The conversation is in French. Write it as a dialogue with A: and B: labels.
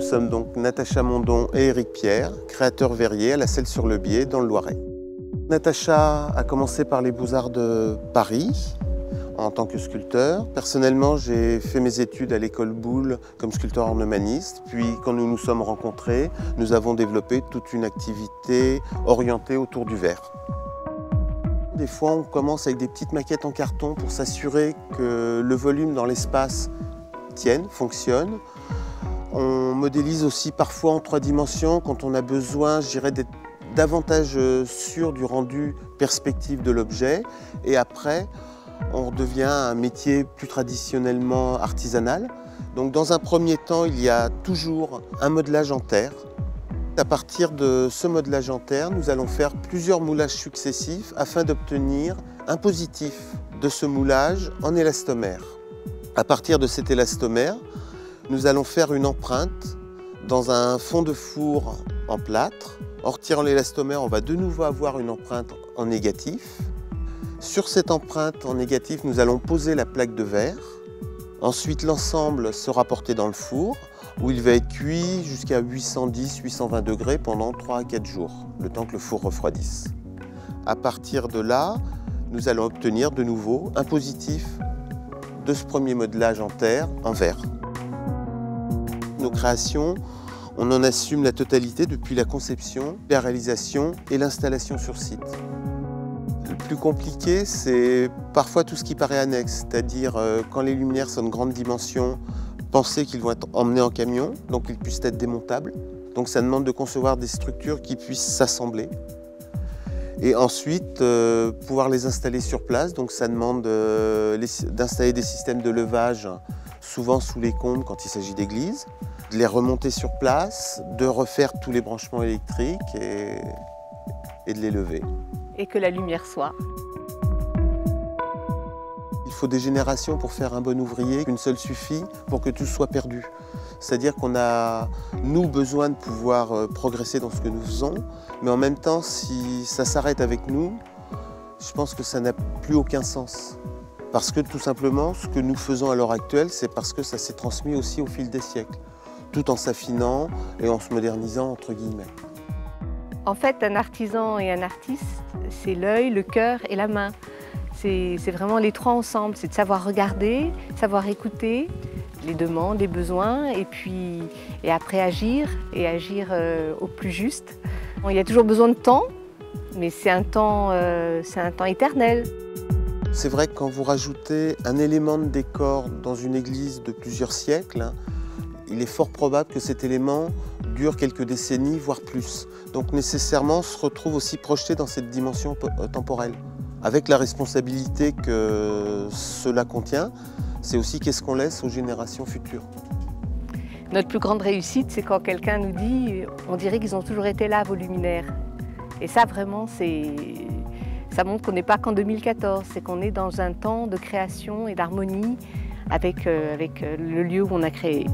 A: sommes donc Natacha Mondon et Éric Pierre, créateurs verriers à la Celle-sur-le-Biais dans le Loiret. Natacha a commencé par les Beaux-Arts de Paris en tant que sculpteur. Personnellement, j'ai fait mes études à l'école Boulle comme sculpteur ornemaniste. Puis, quand nous nous sommes rencontrés, nous avons développé toute une activité orientée autour du verre. Des fois, on commence avec des petites maquettes en carton pour s'assurer que le volume dans l'espace tienne, fonctionne. On modélise aussi parfois en 3 dimensions quand on a besoin, je dirais, d'être davantage sûr du rendu perspective de l'objet. Et après, on devient un métier plus traditionnellement artisanal. Donc dans un premier temps, il y a toujours un modelage en terre. À partir de ce modelage en terre, nous allons faire plusieurs moulages successifs afin d'obtenir un positif de ce moulage en élastomère. À partir de cet élastomère, nous allons faire une empreinte dans un fond de four en plâtre. En retirant l'élastomère, on va de nouveau avoir une empreinte en négatif. Sur cette empreinte en négatif, nous allons poser la plaque de verre. Ensuite, l'ensemble sera porté dans le four où il va être cuit jusqu'à 810-820 degrés pendant 3 à 4 jours, le temps que le four refroidisse. À partir de là, nous allons obtenir de nouveau un positif de ce premier modelage en terre en verre. Nos créations, on en assume la totalité depuis la conception, la réalisation et l'installation sur site. Le plus compliqué, c'est parfois tout ce qui paraît annexe, c'est-à-dire quand les luminaires sont de grande dimension, penser qu'ils vont être emmenés en camion, donc ils puissent être démontables. Donc ça demande de concevoir des structures qui puissent s'assembler. Et ensuite, pouvoir les installer sur place, donc ça demande d'installer des systèmes de levage, souvent sous les combles quand il s'agit d'églises, de les remonter sur place, de refaire tous les branchements électriques et de les lever.
B: Et que la lumière soit.
A: Il faut des générations pour faire un bon ouvrier, qu'une seule suffit pour que tout soit perdu. C'est-à-dire qu'on a, nous, besoin de pouvoir progresser dans ce que nous faisons, mais en même temps, si ça s'arrête avec nous, je pense que ça n'a plus aucun sens. Parce que tout simplement, ce que nous faisons à l'heure actuelle, c'est parce que ça s'est transmis aussi au fil des siècles, tout en s'affinant et en se modernisant, entre guillemets.
B: En fait, un artisan et un artiste, c'est l'œil, le cœur et la main. C'est vraiment les 3 ensemble, c'est de savoir regarder, savoir écouter les demandes, les besoins, et après agir, et agir au plus juste. Bon, il y a toujours besoin de temps, mais c'est un temps éternel.
A: C'est vrai que quand vous rajoutez un élément de décor dans une église de plusieurs siècles, il est fort probable que cet élément dure quelques décennies, voire plus. Donc nécessairement, on se retrouve aussi projeté dans cette dimension temporelle. Avec la responsabilité que cela contient, c'est aussi qu'est-ce qu'on laisse aux générations futures.
B: Notre plus grande réussite, c'est quand quelqu'un nous dit « on dirait qu'ils ont toujours été là, vos luminaires ». Et ça, vraiment, ça montre qu'on n'est pas qu'en 2014, c'est qu'on est dans un temps de création et d'harmonie avec le lieu où on a créé.